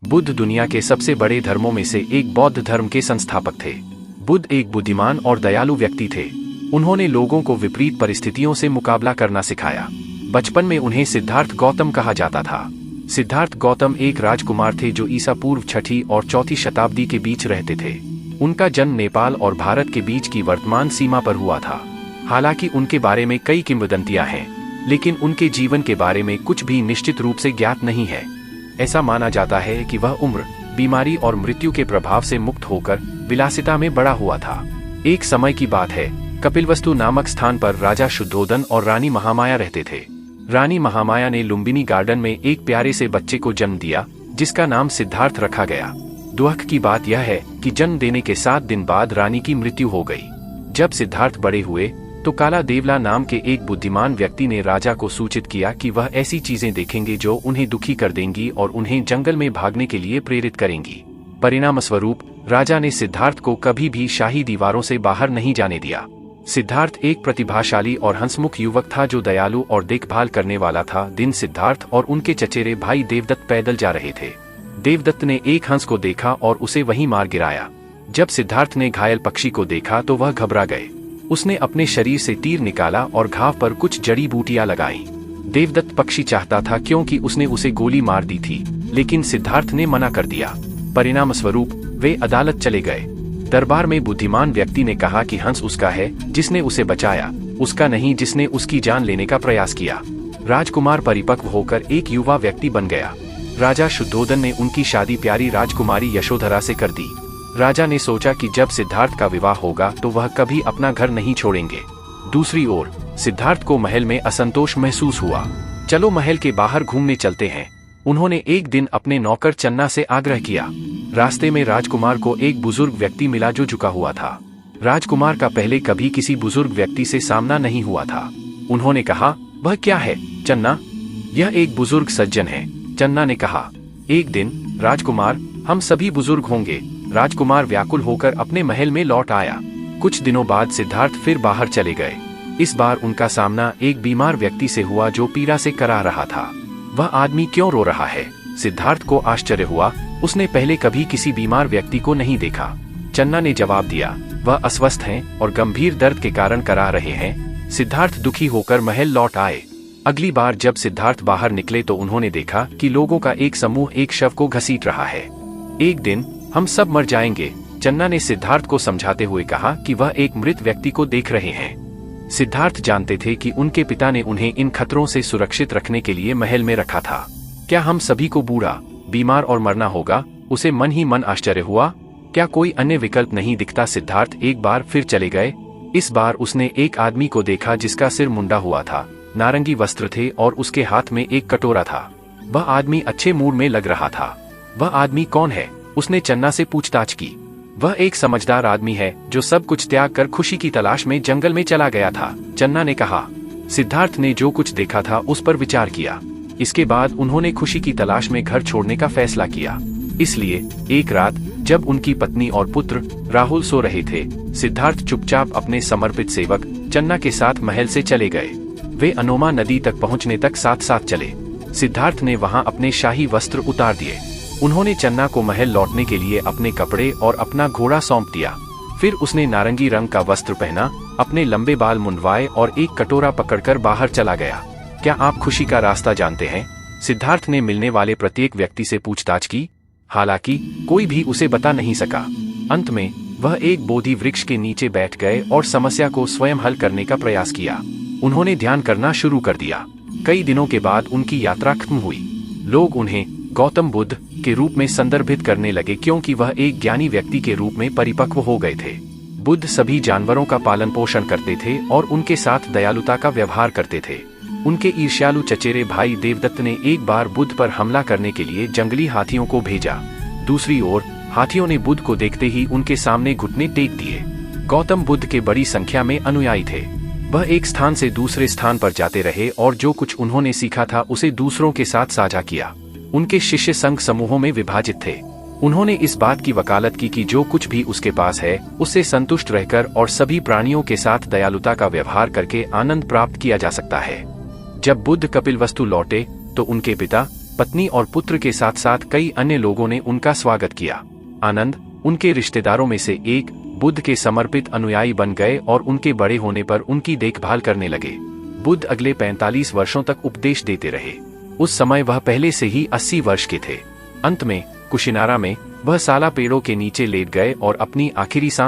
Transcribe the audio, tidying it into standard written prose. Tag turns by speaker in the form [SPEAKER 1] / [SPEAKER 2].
[SPEAKER 1] बुद्ध दुनिया के सबसे बड़े धर्मों में से एक बौद्ध धर्म के संस्थापक थे। बुद्ध एक बुद्धिमान और दयालु व्यक्ति थे। उन्होंने लोगों को विपरीत परिस्थितियों से मुकाबला करना सिखाया। बचपन में उन्हें सिद्धार्थ गौतम कहा जाता था। सिद्धार्थ गौतम एक राजकुमार थे जो ईसा पूर्व 6ठी और 4ठी शताब्दी के बीच रहते थे। उनका जन्म नेपाल और भारत के बीच की वर्तमान सीमा पर हुआ था। हालांकि उनके बारे में कई किंवदंतियां हैं, लेकिन उनके जीवन के बारे में कुछ भी निश्चित रूप से ज्ञात नहीं है। ऐसा माना जाता है कि वह उम्र, बीमारी और मृत्यु के प्रभाव से मुक्त होकर विलासिता में बड़ा हुआ था। एक समय की बात है, कपिलवस्तु नामक स्थान पर राजा शुद्धोदन और रानी महामाया रहते थे। रानी महामाया ने लुम्बिनी गार्डन में एक प्यारे से बच्चे को जन्म दिया, जिसका नाम सिद्धार्थ रखा गया। दुख की बात यह है कि जन्म देने के 7 दिन बाद रानी की मृत्यु हो गई। जब सिद्धार्थ बड़े हुए तो काला देवला नाम के एक बुद्धिमान व्यक्ति ने राजा को सूचित किया कि वह ऐसी चीजें देखेंगे जो उन्हें दुखी कर देंगी और उन्हें जंगल में भागने के लिए प्रेरित करेंगी। परिणामस्वरूप राजा ने सिद्धार्थ को कभी भी शाही दीवारों से बाहर नहीं जाने दिया। सिद्धार्थ एक प्रतिभाशाली और हंसमुख युवक था जो दयालु और देखभाल करने वाला था। दिन सिद्धार्थ और उनके चचेरे भाई देवदत्त पैदल जा रहे थे। देवदत्त ने एक हंस को देखा और उसे वहीं मार गिराया। जब सिद्धार्थ ने घायल पक्षी को देखा तो वह घबरा गए। उसने अपने शरीर से तीर निकाला और घाव पर कुछ जड़ी बूटियां लगाई। देवदत्त पक्षी चाहता था क्योंकि उसने उसे गोली मार दी थी, लेकिन सिद्धार्थ ने मना कर दिया। परिणामस्वरूप वे अदालत चले गए। दरबार में बुद्धिमान व्यक्ति ने कहा कि हंस उसका है जिसने उसे बचाया, उसका नहीं जिसने उसकी जान लेने का प्रयास किया। राजकुमार परिपक्व होकर एक युवा व्यक्ति बन गया। राजा शुद्धोदन ने उनकी शादी प्यारी राजकुमारी यशोधरा से कर दी। राजा ने सोचा कि जब सिद्धार्थ का विवाह होगा तो वह कभी अपना घर नहीं छोड़ेंगे। दूसरी ओर सिद्धार्थ को महल में असंतोष महसूस हुआ। चलो महल के बाहर घूमने चलते हैं, उन्होंने एक दिन अपने नौकर चन्ना से आग्रह किया। रास्ते में राजकुमार को एक बुजुर्ग व्यक्ति मिला जो झुका हुआ था। राजकुमार का पहले कभी किसी बुजुर्ग व्यक्ति से सामना नहीं हुआ था। उन्होंने कहा, वह क्या है चन्ना? यह एक बुजुर्ग सज्जन है, चन्ना ने कहा। एक दिन राजकुमार, हम सभी बुजुर्ग होंगे। राजकुमार व्याकुल होकर अपने महल में लौट आया। कुछ दिनों बाद सिद्धार्थ फिर बाहर चले गए। इस बार उनका सामना एक बीमार व्यक्ति से हुआ जो पीड़ा से करा रहा था। वह आदमी क्यों रो रहा है? सिद्धार्थ को आश्चर्य हुआ। उसने पहले कभी किसी बीमार व्यक्ति को नहीं देखा। चन्ना ने जवाब दिया, वह अस्वस्थ हैं और गंभीर दर्द के कारण करा रहे हैं। सिद्धार्थ दुखी होकर महल लौट आए। अगली बार जब सिद्धार्थ बाहर निकले तो उन्होंने देखा कि लोगों का एक समूह एक शव को घसीट रहा है। एक दिन हम सब मर जाएंगे, चन्ना ने सिद्धार्थ को समझाते हुए कहा कि वह एक मृत व्यक्ति को देख रहे हैं। सिद्धार्थ जानते थे कि उनके पिता ने उन्हें इन खतरों से सुरक्षित रखने के लिए महल में रखा था। क्या हम सभी को बूढ़ा, बीमार और मरना होगा? उसे मन ही मन आश्चर्य हुआ। क्या कोई अन्य विकल्प नहीं दिखता? सिद्धार्थ एक बार फिर चले गए। इस बार उसने एक आदमी को देखा जिसका सिर मुंडा हुआ था, नारंगी वस्त्र थे और उसके हाथ में एक कटोरा था। वह आदमी अच्छे मूड में लग रहा था। वह आदमी कौन है? उसने चन्ना से पूछताछ की। वह एक समझदार आदमी है जो सब कुछ त्याग कर खुशी की तलाश में जंगल में चला गया था, चन्ना ने कहा। सिद्धार्थ ने जो कुछ देखा था उस पर विचार किया। इसके बाद उन्होंने खुशी की तलाश में घर छोड़ने का फैसला किया। इसलिए एक रात जब उनकी पत्नी और पुत्र राहुल सो रहे थे, सिद्धार्थ चुपचाप अपने समर्पित सेवक चन्ना के साथ महल से चले गए। वे अनोमा नदी तक पहुंचने तक साथ साथ चले। सिद्धार्थ ने वहां अपने शाही वस्त्र उतार दिए। उन्होंने चन्ना को महल लौटने के लिए अपने कपड़े और अपना घोड़ा सौंप दिया। फिर उसने नारंगी रंग का वस्त्र पहना, अपने लंबे बाल मुंडवाए और एक कटोरा पकड़कर बाहर चला गया। क्या आप खुशी का रास्ता जानते हैं? सिद्धार्थ ने मिलने वाले प्रत्येक व्यक्ति से पूछताछ की। हालांकि कोई भी उसे बता नहीं सका। अंत में वह एक बोधि वृक्ष के नीचे बैठ गए और समस्या को स्वयं हल करने का प्रयास किया। उन्होंने ध्यान करना शुरू कर दिया। कई दिनों के बाद उनकी यात्रा खत्म हुई। लोग उन्हें गौतम बुद्ध के रूप में संदर्भित करने लगे क्योंकि वह एक ज्ञानी व्यक्ति के रूप में परिपक्व हो गए थे। बुद्ध सभी जानवरों का पालन पोषण करते थे और उनके साथ दयालुता का व्यवहार करते थे। उनके ईर्ष्यालु चचेरे भाई देवदत्त ने एक बार बुद्ध पर हमला करने के लिए जंगली हाथियों को भेजा। दूसरी ओर हाथियों ने बुद्ध को देखते ही उनके सामने घुटने टेक दिए। गौतम बुद्ध के बड़ी संख्या में अनुयायी थे। वह एक स्थान से दूसरे स्थान पर जाते रहे और जो कुछ उन्होंने सीखा था उसे दूसरों के साथ साझा किया। उनके शिष्य संघ समूहों में विभाजित थे। उन्होंने इस बात की वकालत की कि जो कुछ भी उसके पास है उससे संतुष्ट रहकर और सभी प्राणियों के साथ दयालुता का व्यवहार करके आनंद प्राप्त किया जा सकता है। जब बुद्ध कपिलवस्तु लौटे तो उनके पिता पत्नी और पुत्र के साथ साथ कई अन्य लोगों ने उनका स्वागत किया। आनंद उनके रिश्तेदारों में से एक बुद्ध के समर्पित अनुयायी बन गए और उनके बड़े होने पर उनकी देखभाल करने लगे। बुद्ध अगले 45 वर्षों तक उपदेश देते रहे। उस समय वह पहले से ही 80 वर्ष के थे। अंत में कुशिनारा में वह साला पेड़ों के नीचे लेट गए और अपनी आखिरी सांस